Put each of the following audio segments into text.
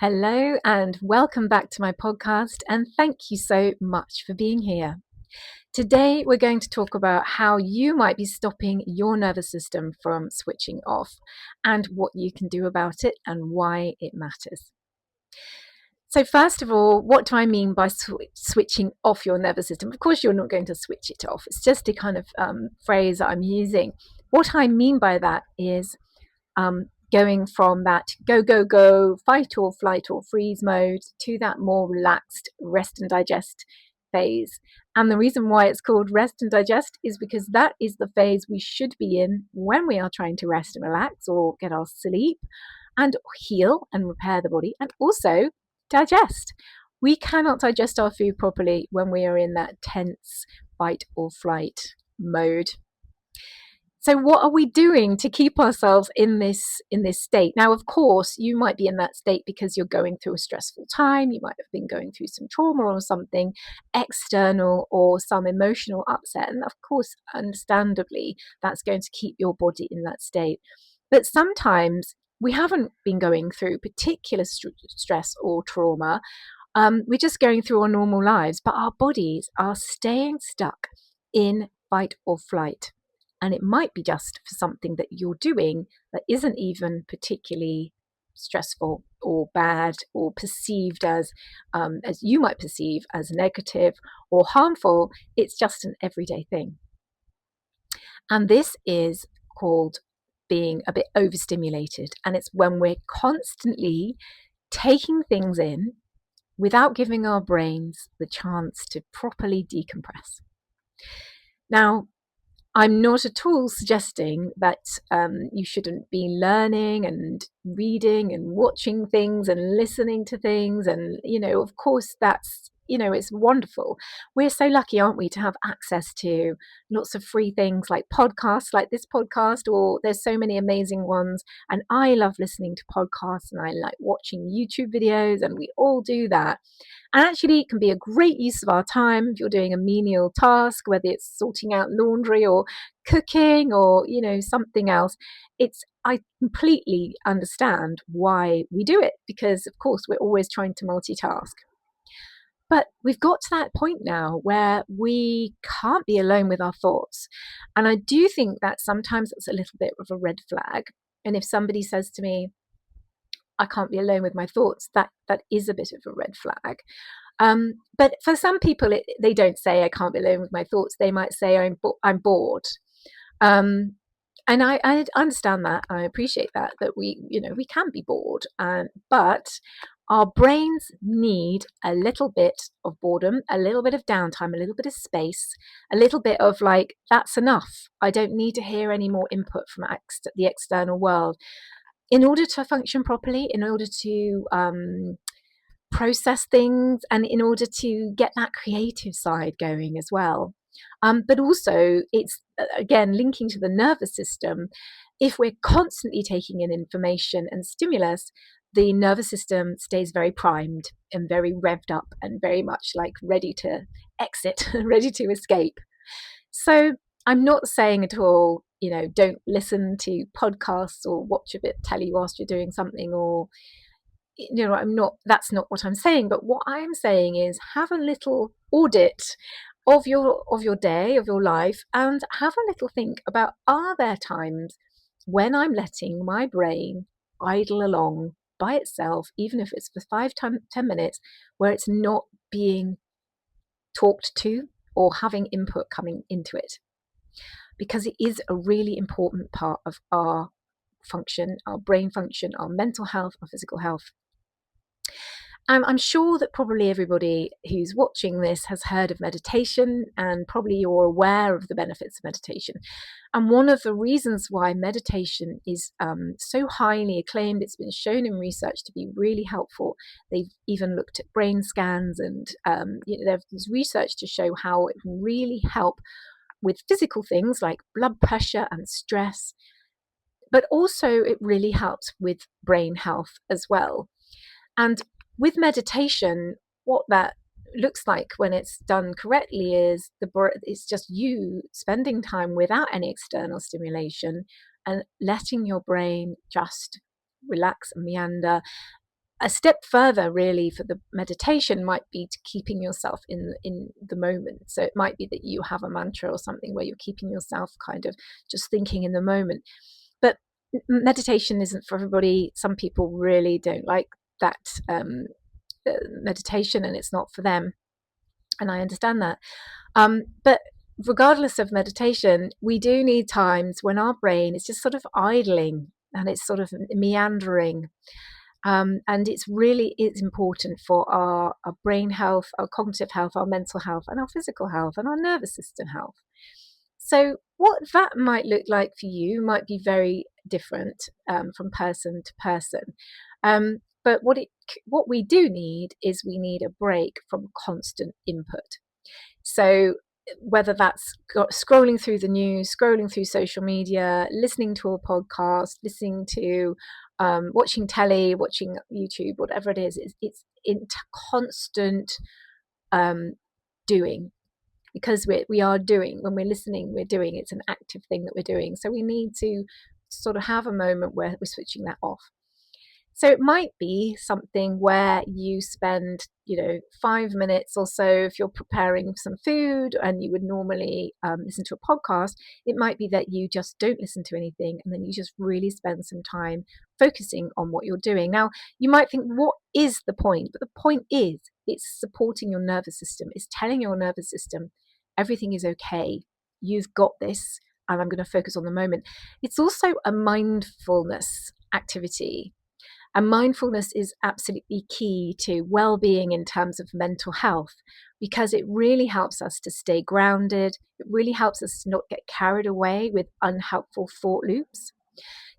Hello and welcome back to my podcast, and thank you so much for being here. Today, we're going to talk about how you might be stopping your nervous system from switching off and what you can do about it and why it matters. So, first of all, what do I mean by switching off your nervous system? Of course, you're not going to switch it off, it's just a kind of phrase that I'm using. What I mean by that is going from that go, go, go, fight or flight or freeze mode to that more relaxed rest and digest phase. And the reason why it's called rest and digest is because that is the phase we should be in when we are trying to rest and relax or get our sleep and heal and repair the body and also digest. We cannot digest our food properly when we are in that tense fight or flight mode. So what are we doing to keep ourselves in this state? Now, of course, you might be in that state because you're going through a stressful time. You might have been going through some trauma or something external or some emotional upset. And of course, understandably, that's going to keep your body in that state. But sometimes we haven't been going through particular stress or trauma. We're just going through our normal lives, but our bodies are staying stuck in fight or flight. And it might be just for something that you're doing that isn't even particularly stressful or bad or perceived as you might perceive as negative or harmful. It's just an everyday thing. And this is called being a bit overstimulated. And it's when we're constantly taking things in without giving our brains the chance to properly decompress. Now, I'm not at all suggesting that you shouldn't be learning and reading and watching things and listening to things. And, of course, that's, it's wonderful. We're so lucky, aren't we, to have access to lots of free things like podcasts, like this podcast, or there's so many amazing ones. And I love listening to podcasts and I like watching YouTube videos, and we all do that. And actually, it can be a great use of our time if you're doing a menial task, whether it's sorting out laundry or cooking or, something else. I completely understand why we do it because, of course, we're always trying to multitask. But we've got to that point now where we can't be alone with our thoughts. And I do think that sometimes it's a little bit of a red flag. And if somebody says to me, I can't be alone with my thoughts, that is a bit of a red flag. But for some people, they don't say I can't be alone with my thoughts. They might say I'm bored. And I understand that. I appreciate that we can be bored. But our brains need a little bit of boredom, a little bit of downtime, a little bit of space, a little bit of like, that's enough. I don't need to hear any more input from the external world in order to function properly, in order to process things, and in order to get that creative side going as well. But also, it's again linking to the nervous system. If we're constantly taking in information and stimulus, the nervous system stays very primed and very revved up and very much like ready to exit, ready to escape. So I'm not saying at all, don't listen to podcasts or watch a bit of telly whilst you're doing something, or that's not what I'm saying. But what I'm saying is have a little audit of your day, of your life, and have a little think about, are there times when I'm letting my brain idle along by itself, even if it's for 10 minutes, where it's not being talked to or having input coming into it? Because it is a really important part of our function, our brain function, our mental health, our physical health. I'm sure that probably everybody who's watching this has heard of meditation, and probably you're aware of the benefits of meditation. And one of the reasons why meditation is so highly acclaimed, it's been shown in research to be really helpful. They've even looked at brain scans, and there's research to show how it can really help with physical things like blood pressure and stress, but also it really helps with brain health as well. And with meditation, what that looks like when it's done correctly is it's just you spending time without any external stimulation and letting your brain just relax and meander, a step further really for the meditation might be to keeping yourself in the moment. So it might be that you have a mantra or something where you're keeping yourself kind of just thinking in the moment. But meditation isn't for everybody. Some people really don't like that meditation, and it's not for them, and I understand that. But regardless of meditation, we do need times when our brain is just sort of idling and it's sort of meandering. And it's important for our brain health, our cognitive health, our mental health, and our physical health, and our nervous system health. So what that might look like for you might be very different from person to person. But what we do need is we need a break from constant input. So whether that's scrolling through the news, scrolling through social media, listening to a podcast, listening to watching telly, watching YouTube, whatever it is, it's in constant doing, because we are doing. When we're listening, we're doing. It's an active thing that we're doing. So we need to sort of have a moment where we're switching that off. So it might be something where you spend, 5 minutes or so if you're preparing some food and you would normally listen to a podcast. It might be that you just don't listen to anything and then you just really spend some time focusing on what you're doing. Now, you might think, what is the point? But the point is, it's supporting your nervous system. It's telling your nervous system everything is okay. You've got this, and I'm going to focus on the moment. It's also a mindfulness activity. And mindfulness is absolutely key to well-being in terms of mental health, because it really helps us to stay grounded. It really helps us to not get carried away with unhelpful thought loops.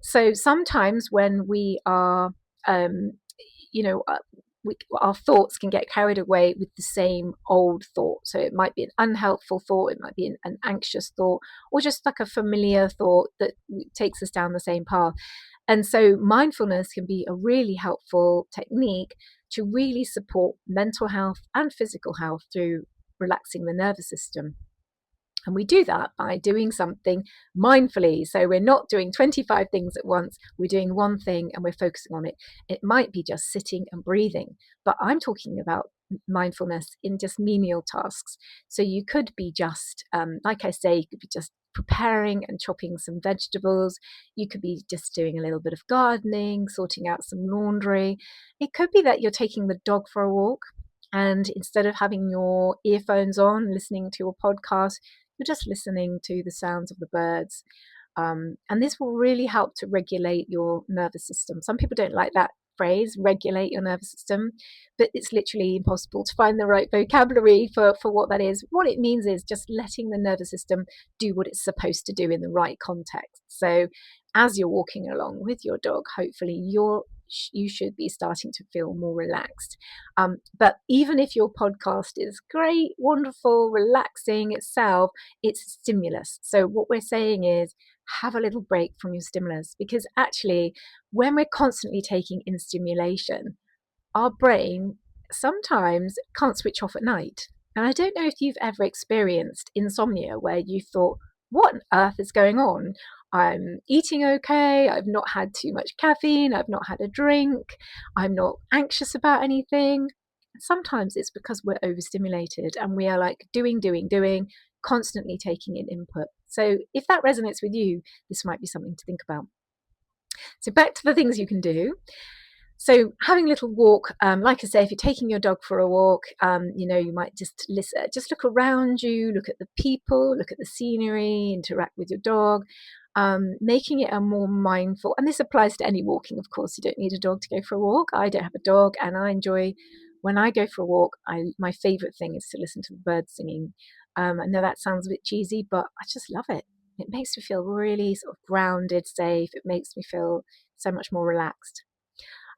So sometimes when we are, you know, uh, our thoughts can get carried away with the same old thought. So it might be an unhelpful thought, it might be an anxious thought, or just like a familiar thought that takes us down the same path. And so mindfulness can be a really helpful technique to really support mental health and physical health through relaxing the nervous system. And we do that by doing something mindfully. So we're not doing 25 things at once. We're doing one thing and we're focusing on it. It might be just sitting and breathing, but I'm talking about mindfulness in just menial tasks. So you could be just, like I say, you could be just preparing and chopping some vegetables. You could be just doing a little bit of gardening, sorting out some laundry. It could be that you're taking the dog for a walk, and instead of having your earphones on, listening to a podcast, you're just listening to the sounds of the birds. And this will really help to regulate your nervous system. Some people don't like that phrase, regulate your nervous system, but it's literally impossible to find the right vocabulary for what that is. What it means is just letting the nervous system do what it's supposed to do in the right context. So as you're walking along with your dog, hopefully you should be starting to feel more relaxed. But even if your podcast is great, wonderful, relaxing itself, it's stimulus. So what we're saying is, have a little break from your stimulus, because actually, when we're constantly taking in stimulation, our brain sometimes can't switch off at night. And I don't know if you've ever experienced insomnia where you thought, what on earth is going on? I'm eating okay. I've not had too much caffeine. I've not had a drink. I'm not anxious about anything. Sometimes it's because we're overstimulated and we are like doing, constantly taking in input. So if that resonates with you, this might be something to think about. So back to the things you can do. So having a little walk, like I say, if you're taking your dog for a walk, you might just listen, just look around you, look at the people, look at the scenery, interact with your dog, making it a more mindful. And this applies to any walking, of course. You don't need a dog to go for a walk. I don't have a dog, and I enjoy when I go for a walk. My favorite thing is to listen to the birds singing. I know that sounds a bit cheesy, but I just love it. It makes me feel really sort of grounded, safe. It makes me feel so much more relaxed.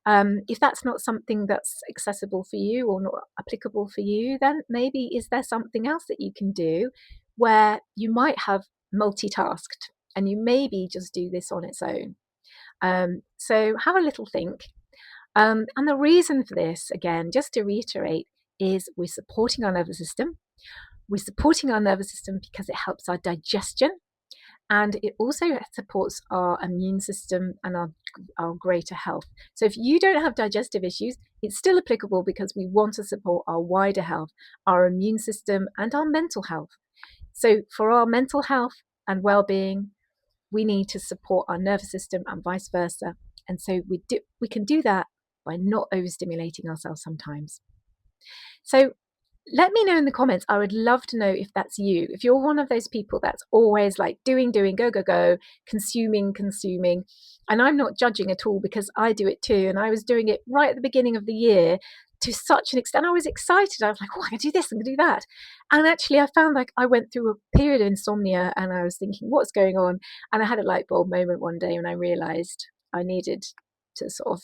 If that's not something that's accessible for you or not applicable for you, then maybe is there something else that you can do where you might have multitasked and you maybe just do this on its own. So have a little think. And the reason for this, again, just to reiterate, is we're supporting our nervous system. We're supporting our nervous system because it helps our digestion. and it also supports our immune system and our greater health. So if you don't have digestive issues, it's still applicable because we want to support our wider health, our immune system, and our mental health. So for our mental health and well-being, we need to support our nervous system and vice versa. And so we can do that by not overstimulating ourselves sometimes. So let me know in the comments. I would love to know if that's you. If you're one of those people that's always like doing, go, go, go, consuming. And I'm not judging at all because I do it too. And I was doing it right at the beginning of the year to such an extent. I was excited. I was like, oh, I can do this, I can do that. And actually, I found like I went through a period of insomnia and I was thinking, what's going on? And I had a light bulb moment one day when I realized I needed to sort of,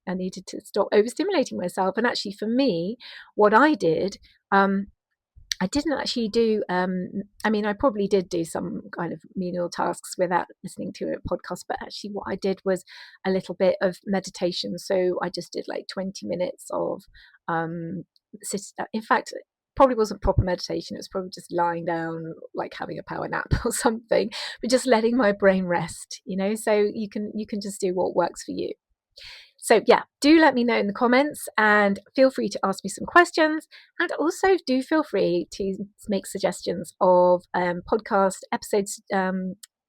I needed to stop overstimulating myself. And actually, for me, what I did, I didn't actually do, I probably did do some kind of menial tasks without listening to a podcast, but actually what I did was a little bit of meditation. So I just did like 20 minutes of, in fact, probably wasn't proper meditation. It was probably just lying down, like having a power nap or something, but just letting my brain rest, so you can just do what works for you. So yeah, do let me know in the comments and feel free to ask me some questions. And also do feel free to make suggestions of podcast episodes,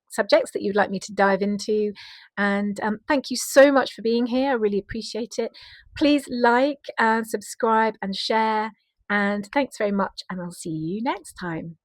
subjects that you'd like me to dive into. And thank you so much for being here. I really appreciate it. Please like and subscribe and share. And thanks very much. And I'll see you next time.